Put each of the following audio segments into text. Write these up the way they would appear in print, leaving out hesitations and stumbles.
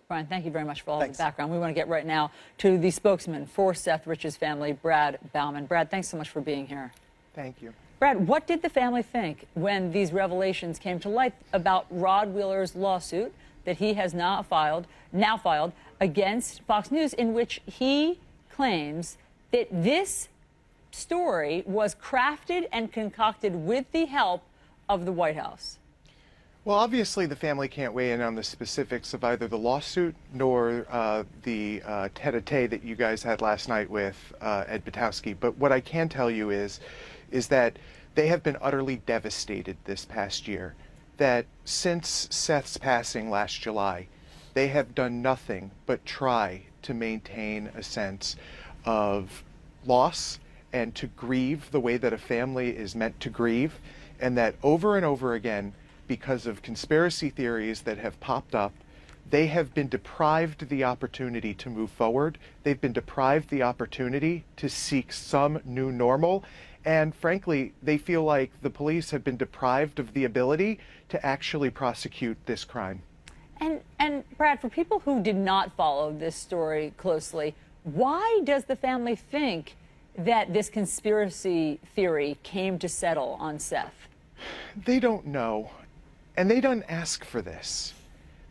Brian, thank you very much for all Thanks. the background. We want to get right now to the spokesman for Seth Rich's family, Brad Bauman. Brad, thanks so much for being here. Thank you. Brad, what did the family think when these revelations came to light about Rod Wheeler's lawsuit that he has now filed against Fox News, in which he claims that this story was crafted and concocted with the help of the White House? Well, obviously, the family can't weigh in on the specifics of either the lawsuit nor the tete-a-tete that you guys had last night with Ed Butowski. But what I can tell you is that they have been utterly devastated this past year. That since Seth's passing last July, they have done nothing but try to maintain a sense of loss and to grieve the way that a family is meant to grieve, and that over and over again, because of conspiracy theories that have popped up, they have been deprived the opportunity to move forward. They've been deprived the opportunity to seek some new normal. And frankly, they feel like the police have been deprived of the ability to actually prosecute this crime. And Brad, for people who did not follow this story closely, why does the family think that this conspiracy theory came to settle on Seth? They don't know. And they don't ask for this.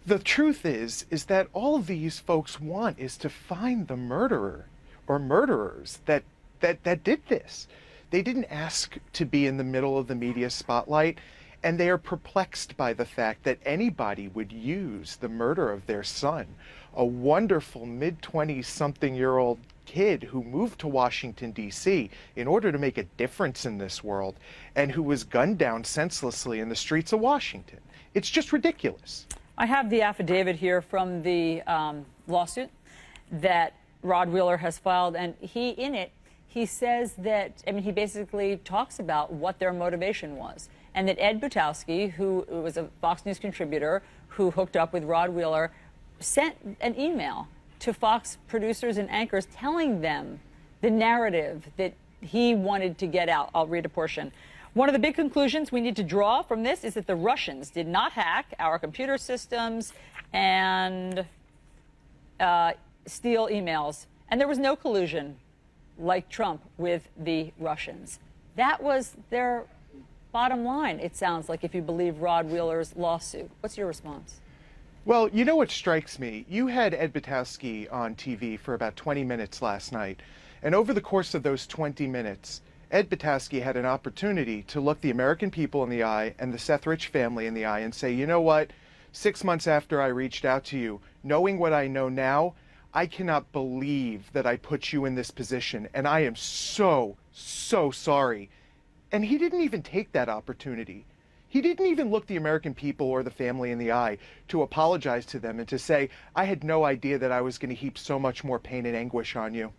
The truth is that all of these folks want is to find the murderer or murderers that did this. They didn't ask to be in the middle of the media spotlight, and they are perplexed by the fact that anybody would use the murder of their son, a wonderful mid-20-something-year-old kid who moved to Washington, D.C. in order to make a difference in this world, and who was gunned down senselessly in the streets of Washington. It's just ridiculous. I have the affidavit here from the lawsuit that Rod Wheeler has filed, and he says that, I mean, he basically talks about what their motivation was, and that Ed Butowski, who was a Fox News contributor who hooked up with Rod Wheeler, sent an email to Fox producers and anchors telling them the narrative that he wanted to get out. I'll read a portion. One of the big conclusions we need to draw from this is that the Russians did not hack our computer systems and steal emails. And there was no collusion, like Trump, with the Russians. That was their bottom line, it sounds like, if you believe Rod Wheeler's lawsuit. What's your response? Well, you know what strikes me? You had Ed Butowski on TV for about 20 minutes last night. And over the course of those 20 minutes, Ed Butowski had an opportunity to look the American people in the eye and the Seth Rich family in the eye and say, you know what? 6 months after I reached out to you, knowing what I know now, I cannot believe that I put you in this position. And I am so, so sorry. And he didn't even take that opportunity. He didn't even look the American people or the family in the eye to apologize to them and to say, I had no idea that I was going to heap so much more pain and anguish on you.